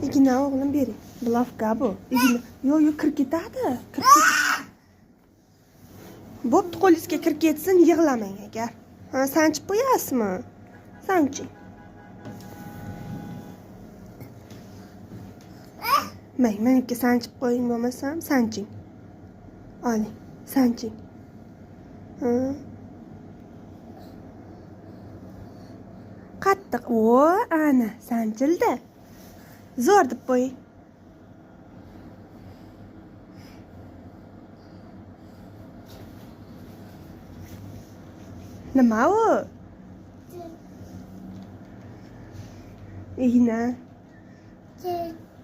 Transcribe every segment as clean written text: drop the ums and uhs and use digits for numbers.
igna o'g'lim bering. Blavka bu. Igna. Yo'q, kirib ketadi. Kirib ketadi. Bo'pti, qo'lingizga kirib ketsin, yig'lamang agar. Ha, sanchib qo'yasizmi? Sanching. Menga sanchib qo'ying bo'lmasam, sanching. Oling, sanching. Ha. Qattiq. O, ana, sanchildi. Zo'r deb qo'ying. Nima u? Igna.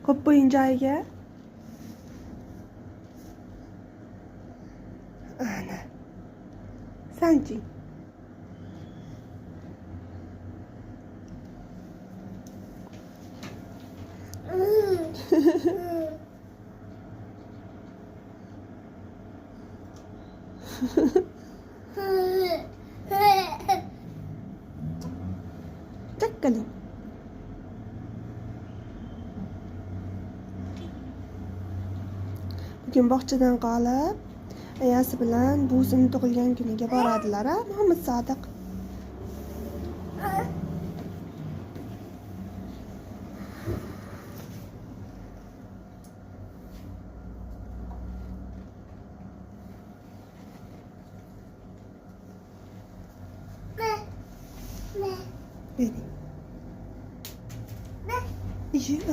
Qo'yib qo'ying joyiga. Ana. Sanching. Chakkaling. Bugun bog'chadan qolib, ayasi bilan buvisining tug'ilgan kuniga boradilar, Muhammad Sodiq. Bering.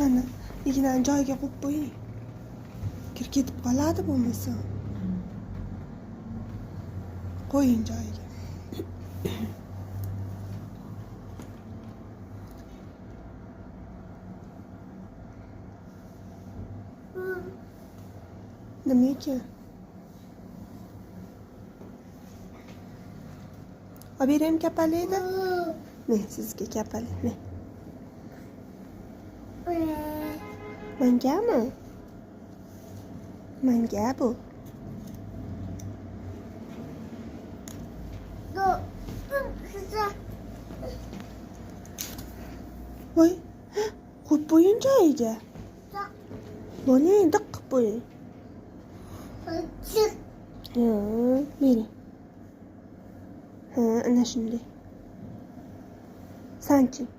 Ana, ignani joyiga qo'yib qo'ying. Kirib ketib qoladi bo'lmasa. Qo'ying joyiga. Nima ekan? Olib beraymi kapalaydi? Men sizga kapalay, men. Mangami? Manga bu. Voy, qo'yib qo'ying joyiga. Bo'ling, diq qilib qo'ying. Ha, bering. Ha, ana shunday. Sanching.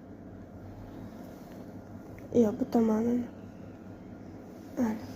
Yo'q, bu tomonini. Ana.